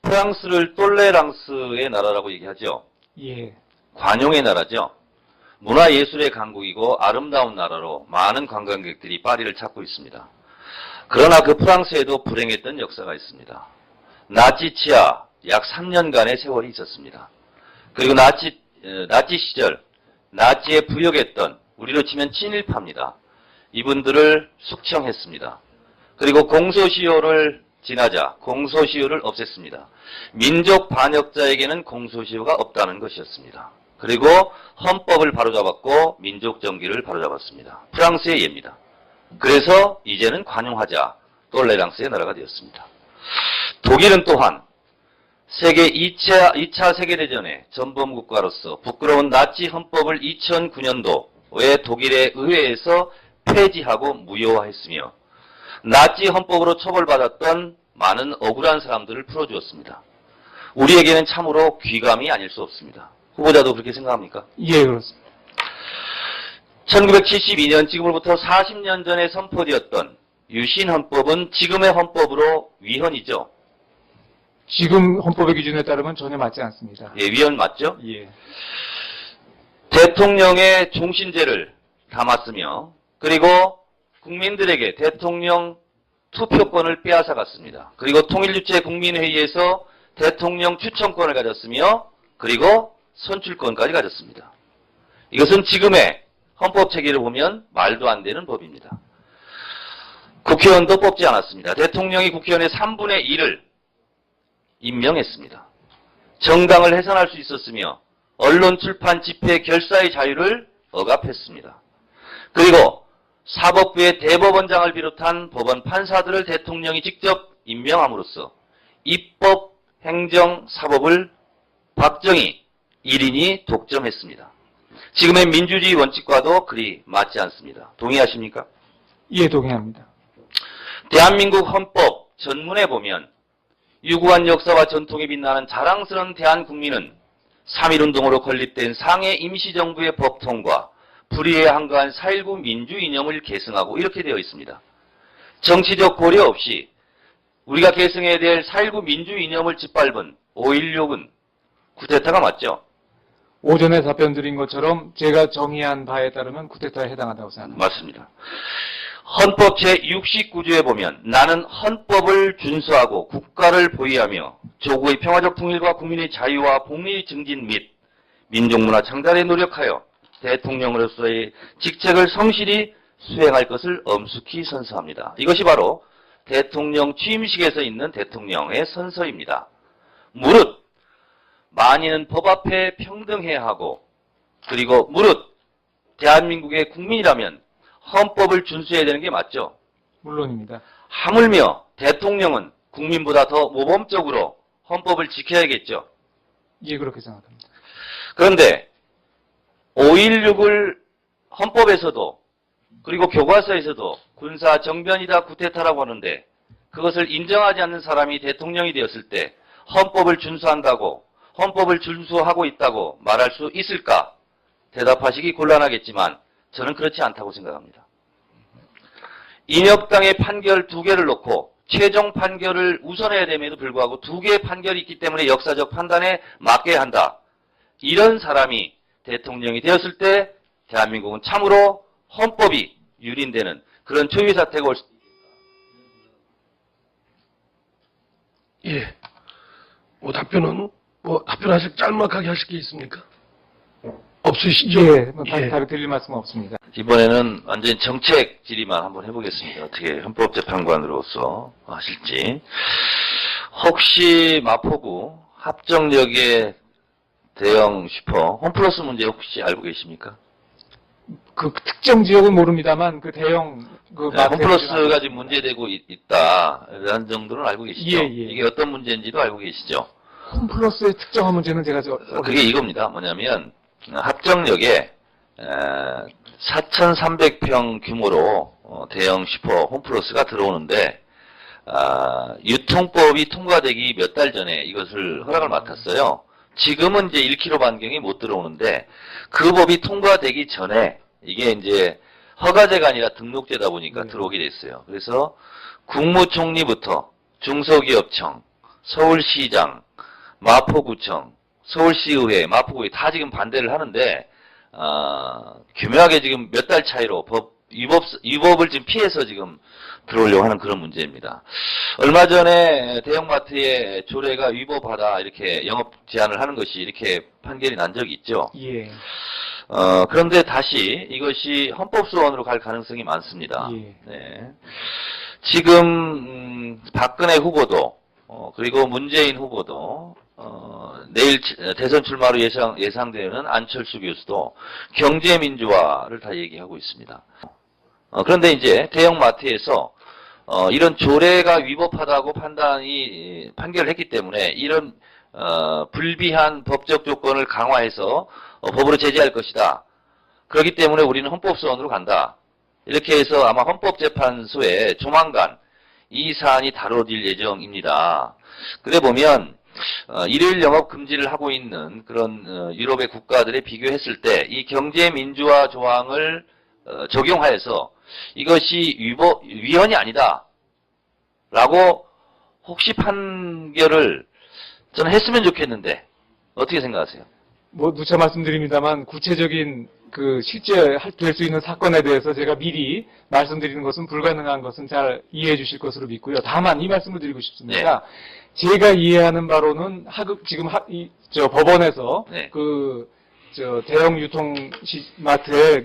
프랑스를 똘레랑스의 나라라고 얘기하죠. 예. 관용의 나라죠. 문화예술의 강국이고 아름다운 나라로 많은 관광객들이 파리를 찾고 있습니다. 그러나 그 프랑스에도 불행했던 역사가 있습니다. 나치 치하 약 3년간의 세월이 있었습니다. 그리고 나치 시절 나치에 부역했던, 우리로 치면 친일파입니다. 이분들을 숙청했습니다. 그리고 공소시효를 지나자 공소시효를 없앴습니다. 민족 반역자에게는 공소시효가 없다는 것이었습니다. 그리고 헌법을 바로잡았고 민족 정기를 바로잡았습니다. 프랑스의 예입니다. 그래서 이제는 관용하자, 똘레랑스의 나라가 되었습니다. 독일은 또한 세계 2차 세계대전의 전범국가로서 부끄러운 나치 헌법을 2009년도에 독일의 의회에서 폐지하고 무효화했으며 나치 헌법으로 처벌받았던 많은 억울한 사람들을 풀어주었습니다. 우리에게는 참으로 귀감이 아닐 수 없습니다. 후보자도 그렇게 생각합니까? 예, 그렇습니다. 1972년, 지금으로부터 40년 전에 선포되었던 유신헌법은 지금의 헌법으로 위헌이죠. 지금 헌법의 기준에 따르면 전혀 맞지 않습니다. 예, 위헌 맞죠? 예. 대통령의 종신제를 담았으며, 그리고 국민들에게 대통령 투표권을 빼앗아갔습니다. 그리고 통일주체 국민회의에서 대통령 추천권을 가졌으며, 그리고 선출권까지 가졌습니다. 이것은 지금의 헌법 체계를 보면 말도 안 되는 법입니다. 국회의원도 뽑지 않았습니다. 대통령이 국회의원의 3분의 1을 임명했습니다. 정당을 해산할 수 있었으며 언론, 출판, 집회, 결사의 자유를 억압했습니다. 그리고 사법부의 대법원장을 비롯한 법원 판사들을 대통령이 직접 임명함으로써 입법, 행정, 사법을 박정희 1인이 독점했습니다. 지금의 민주주의 원칙과도 그리 맞지 않습니다. 동의하십니까? 예, 동의합니다. 대한민국 헌법 전문에 보면 유구한 역사와 전통이 빛나는 자랑스러운 대한국민은 3.1운동으로 건립된 상해 임시정부의 법 통과, 불의에 한가한 4.19 민주이념을 계승하고 이렇게 되어 있습니다. 정치적 고려 없이 우리가 계승해야 될 4.19 민주이념을 짓밟은 5.16은 쿠데타가 맞죠? 오전에 답변 드린 것처럼 제가 정의한 바에 따르면 쿠데타에 해당한다고 생각합니다. 맞습니다. 헌법 제69조에 보면 나는 헌법을 준수하고 국가를 보위하며 조국의 평화적 통일과 국민의 자유와 복리 증진 및 민족문화 창달에 노력하여 대통령으로서의 직책을 성실히 수행할 것을 엄숙히 선서합니다. 이것이 바로 대통령 취임식에서 있는 대통령의 선서입니다. 무릇 만인은 법 앞에 평등해야 하고, 그리고 무릇 대한민국의 국민이라면 헌법을 준수해야 되는 게 맞죠. 물론입니다. 하물며 대통령은 국민보다 더 모범적으로 헌법을 지켜야겠죠. 예, 그렇게 생각합니다. 그런데 5.16을 헌법에서도 그리고 교과서에서도 군사 정변이다 쿠데타라고 하는데 그것을 인정하지 않는 사람이 대통령이 되었을 때 헌법을 준수한다고, 헌법을 준수하고 있다고 말할 수 있을까? 대답하시기 곤란하겠지만 저는 그렇지 않다고 생각합니다. 인혁당의 판결 2개를 놓고 최종 판결을 우선해야 됨에도 불구하고 2개의 판결이 있기 때문에 역사적 판단에 맡겨야 한다. 이런 사람이 대통령이 되었을 때 대한민국은 참으로 헌법이 유린되는 그런 초유의 사태가 올 수 있다. 예. 답변은 답변하실 짤막하게 하실 게 있습니까? 없으시죠? 예, 예. 답이 드릴 말씀은 없습니다. 이번에는 완전 정책 질의만 한번 해보겠습니다. 어떻게 헌법재판관으로서 하실지. 혹시 마포구 합정역의 대형 슈퍼 홈플러스 문제 혹시 알고 계십니까? 그 특정 지역은 모릅니다만 그 대형 홈플러스가 지금 문제되고 있다라는 정도는 알고 계시죠? 예, 예. 이게 어떤 문제인지도 알고 계시죠? 홈플러스의 특정한 문제는 제가 그게 이겁니다. 뭐냐면 합정역에 4,300평 규모로 대형 슈퍼 홈플러스가 들어오는데 유통법이 통과되기 몇 달 전에 이것을 허락을 맡았어요. 지금은 이제 1km 반경이 못 들어오는데 그 법이 통과되기 전에 이게 이제 허가제가 아니라 등록제다 보니까 들어오게 됐어요. 그래서 국무총리부터 중소기업청, 서울시장, 마포구청, 서울시의회, 마포구의 다 지금 반대를 하는데 교묘하게 지금 몇 달 차이로 위법을 지금 피해서 지금 들어오려고 하는 그런 문제입니다. 얼마 전에 대형마트의 조례가 위법하다 이렇게 영업 제한을 하는 것이 이렇게 판결이 난 적이 있죠. 예. 그런데 다시 이것이 헌법소원으로 갈 가능성이 많습니다. 예. 네. 지금 박근혜 후보도 그리고 문재인 후보도 내일 대선 출마로 예상되는 안철수 교수도 경제민주화를 다 얘기하고 있습니다. 그런데 이제 대형마트에서 이런 조례가 위법하다고 판결을 했기 때문에 이런 불비한 법적 조건을 강화해서 법으로 제재할 것이다. 그렇기 때문에 우리는 헌법소원으로 간다. 이렇게 해서 아마 헌법재판소에 조만간 이 사안이 다뤄질 예정입니다. 그래 보면 일요일 영업 금지를 하고 있는 그런 유럽의 국가들에 비교했을 때 이 경제민주화 조항을 적용하여서 이것이 위헌이 아니다 라고 혹시 판결을 저는 했으면 좋겠는데 어떻게 생각하세요? 뭐 누차 말씀드립니다만 구체적인 그 실제 될 수 있는 사건에 대해서 제가 미리 말씀드리는 것은 불가능한 것은 잘 이해해 주실 것으로 믿고요. 다만 이 말씀을 드리고 싶습니다. 제가 이해하는 바로는 지금 법원에서 네. 대형 유통마트에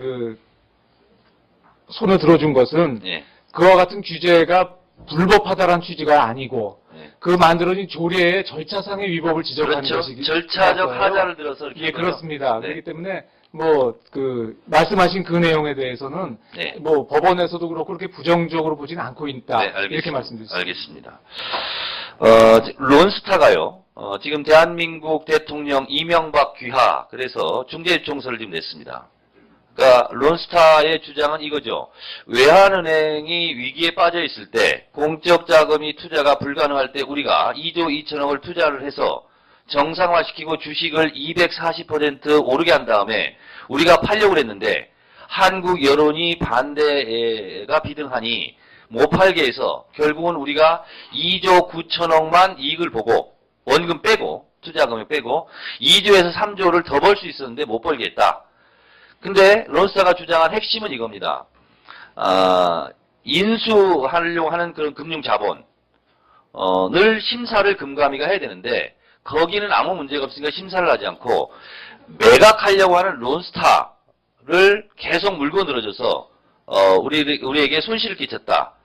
손을 들어준 것은 네. 그와 같은 규제가 불법하다라는 취지가 아니고 네. 그 만들어진 조례의 절차상의 위법을 지적하는 그렇죠. 것이기 절차적 때문에 하자를 들어서 이렇게 예, 그렇습니다. 네. 그렇기 때문에 말씀하신 그 내용에 대해서는 네. 법원에서도 그렇고 그렇게 부정적으로 보지는 않고 있다. 네, 알겠습니다. 이렇게 말씀드렸습니다. 알겠습니다. 론스타가요. 지금 대한민국 대통령 이명박 귀하 그래서 중재요청서를 지금 냈습니다. 그러니까 론스타의 주장은 이거죠. 외환은행이 위기에 빠져 있을 때 공적 자금이 투자가 불가능할 때 우리가 2조 2천억을 투자를 해서 정상화시키고 주식을 240% 오르게 한 다음에 우리가 팔려고 했는데 한국 여론이 반대가 비등하니 못 팔게 해서 결국은 우리가 2조 9천억만 이익을 보고 원금 빼고 투자금을 빼고 2조에서 3조를 더 벌 수 있었는데 못 벌게 했다. 근데 론스타가 주장한 핵심은 이겁니다. 인수하려고 하는 그런 금융 자본을 심사를 금감위가 해야 되는데 거기는 아무 문제가 없으니까 심사를 하지 않고 매각하려고 하는 론스타를 계속 물고 늘어져서 우리에게 손실을 끼쳤다.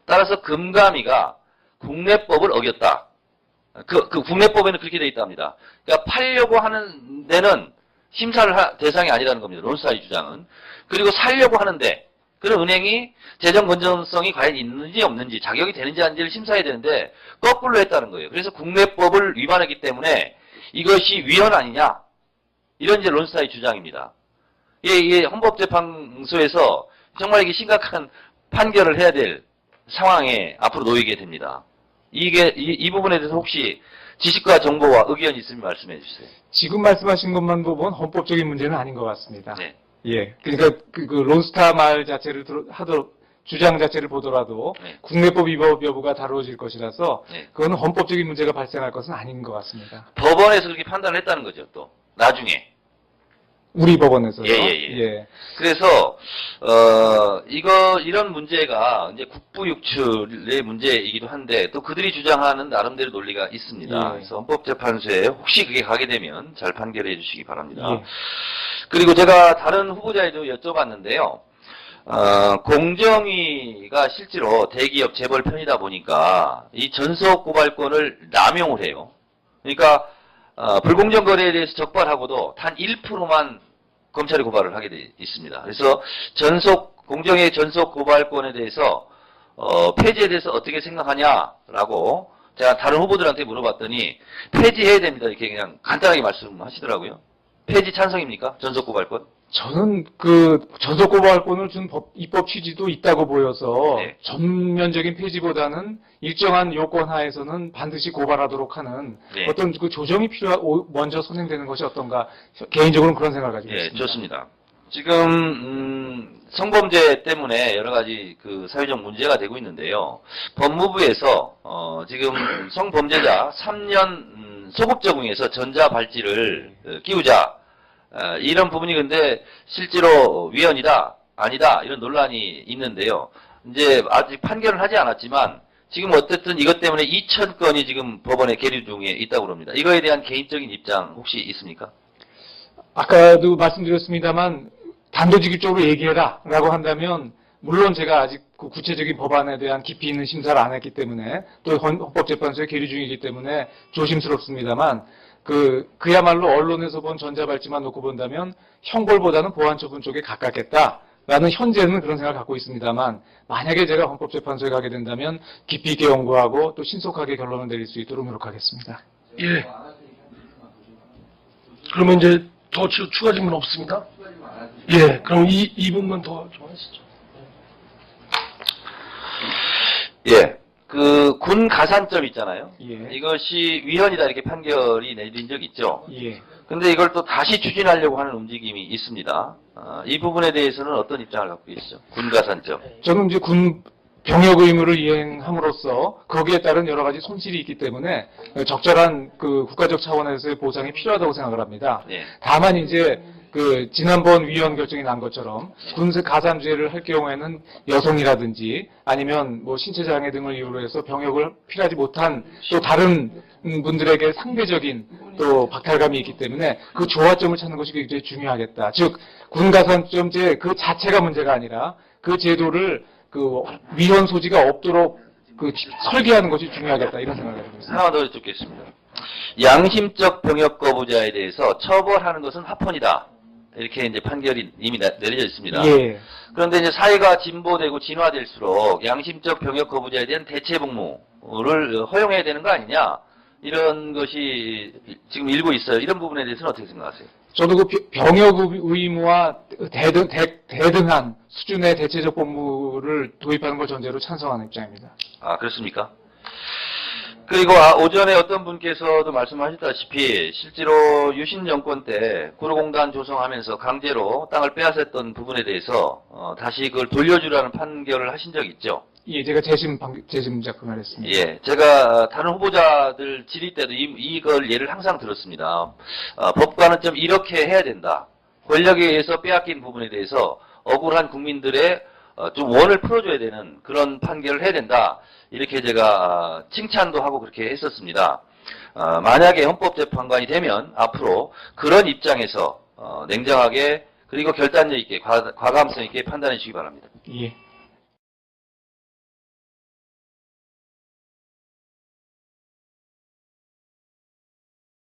따라서 금감위가 국내법을 어겼다. 그 국내법에는 그렇게 되어 있답니다. 그러니까 팔려고 하는 데는 심사를 대상이 아니라는 겁니다. 론스타의 주장은. 그리고 살려고 하는데 그런 은행이 재정 건전성이 과연 있는지 없는지 자격이 되는지 아닌지를 심사해야 되는데 거꾸로 했다는 거예요. 그래서 국내법을 위반했기 때문에 이것이 위헌 아니냐 이런 이제 론스타의 주장입니다. 이게 헌법재판소에서 정말 이게 심각한 판결을 해야 될 상황에 앞으로 놓이게 됩니다. 이 부분에 대해서 혹시 지식과 정보와 의견이 있으면 말씀해 주세요. 지금 말씀하신 것만 보면 헌법적인 문제는 아닌 것 같습니다. 네. 예. 그러니까 그 론스타 말 자체를 주장 자체를 보더라도 네. 국내법 위법 여부가 다루어질 것이라서 네. 그거는 헌법적인 문제가 발생할 것은 아닌 것 같습니다. 법원에서 그렇게 판단을 했다는 거죠, 또. 나중에. 우리 법원에서요. 예. 그래서, 이런 문제가 이제 국부육출의 문제이기도 한데, 또 그들이 주장하는 나름대로 논리가 있습니다. 예. 그래서 헌법재판소에 혹시 그게 가게 되면 잘 판결해 주시기 바랍니다. 예. 그리고 제가 다른 후보자에도 여쭤봤는데요. 공정위가 실제로 대기업 재벌 편이다 보니까 이 전속 고발권을 남용을 해요. 그러니까 불공정 거래에 대해서 적발하고도 단 1%만 검찰이 고발을 하게 돼 있습니다. 그래서 공정의 전속 고발권에 대해서 폐지에 대해서 어떻게 생각하냐라고 제가 다른 후보들한테 물어봤더니 폐지해야 됩니다. 이렇게 그냥 간단하게 말씀하시더라고요. 폐지 찬성입니까? 전속 고발권? 저는 전속 고발권을 준 입법 취지도 있다고 보여서 네. 전면적인 폐지보다는 일정한 요건 하에서는 반드시 고발하도록 하는 네. 어떤 조정이 먼저 선행되는 것이 어떤가 개인적으로는 그런 생각을 가지고 예, 있습니다. 좋습니다. 지금 성범죄 때문에 여러 가지 그 사회적 문제가 되고 있는데요. 법무부에서 지금 성범죄자 3년 소급 적용해서 전자발찌를 끼우자 이런 부분이 근데 실제로 위헌이다 아니다 이런 논란이 있는데요. 이제 아직 판결은 하지 않았지만 지금 어쨌든 이것 때문에 2,000건이 지금 법원에 계류 중에 있다고 합니다. 이거에 대한 개인적인 입장 혹시 있습니까? 아까도 말씀드렸습니다만 단도직입적으로 얘기해라 라고 한다면 물론 제가 아직 그 구체적인 법안에 대한 깊이 있는 심사를 안 했기 때문에 또 헌법재판소에 계류 중이기 때문에 조심스럽습니다만 그야말로 언론에서 본 전자발찌만 놓고 본다면 형벌보다는 보안처분 쪽에 가깝겠다라는 현재는 그런 생각을 갖고 있습니다만 만약에 제가 헌법재판소에 가게 된다면 깊이 있게 연구하고 또 신속하게 결론을 내릴 수 있도록 노력하겠습니다. 예. 그러면 이제 더 추가 질문 없습니다. 예. 그럼 이 부분만 더 좀 하시죠. 예. 그 군 가산점 있잖아요. 예. 이것이 위헌이다 이렇게 판결이 내린 적 있죠. 예. 근데 이걸 또 다시 추진하려고 하는 움직임이 있습니다. 이 부분에 대해서는 어떤 입장을 갖고 계시죠? 군 가산점. 저는 이제 군 병역 의무를 이행함으로써 거기에 따른 여러 가지 손실이 있기 때문에 적절한 그 국가적 차원에서의 보상이 필요하다고 생각을 합니다. 예. 다만 이제 그 지난번 위원 결정이 난 것처럼 군세 가산제를 할 경우에는 여성이라든지 아니면 뭐 신체 장애 등을 이유로 해서 병역을 필요하지 못한 또 다른 분들에게 상대적인 또 박탈감이 있기 때문에 그 조화점을 찾는 것이 굉장히 중요하겠다. 즉 군 가산점제 그 자체가 문제가 아니라 그 제도를 그 위헌 소지가 없도록 그 설계하는 것이 중요하겠다 이런 생각을 하고 있습니다. 하나 더 여쭙겠습니다. 양심적 병역 거부자에 대해서 처벌하는 것은 합헌이다. 이렇게 이제 판결이 이미 내려져 있습니다. 예. 그런데 이제 사회가 진보되고 진화될수록 양심적 병역 거부자에 대한 대체 복무를 허용해야 되는 거 아니냐? 이런 것이 지금 일고 있어요. 이런 부분에 대해서는 어떻게 생각하세요? 저도 그 병역 의무와 대등한 수준의 대체적 복무를 도입하는 걸 전제로 찬성하는 입장입니다. 아, 그렇습니까? 그리고 오전에 어떤 분께서도 말씀하셨다시피 실제로 유신 정권 때 구로공단 조성하면서 강제로 땅을 빼앗았던 부분에 대해서 다시 그걸 돌려주라는 판결을 하신 적 있죠? 예, 제가 재심 작품을 했습니다. 예, 제가 다른 후보자들 질의 때도 이걸 예를 항상 들었습니다. 법관은 좀 이렇게 해야 된다. 권력에 의해서 빼앗긴 부분에 대해서 억울한 국민들의 좀 원을 풀어줘야 되는 그런 판결을 해야 된다. 이렇게 제가 칭찬도 하고 그렇게 했었습니다. 만약에 헌법재판관이 되면 앞으로 그런 입장에서 냉정하게 그리고 결단력 있게 과감성 있게 판단해 주시기 바랍니다. 예.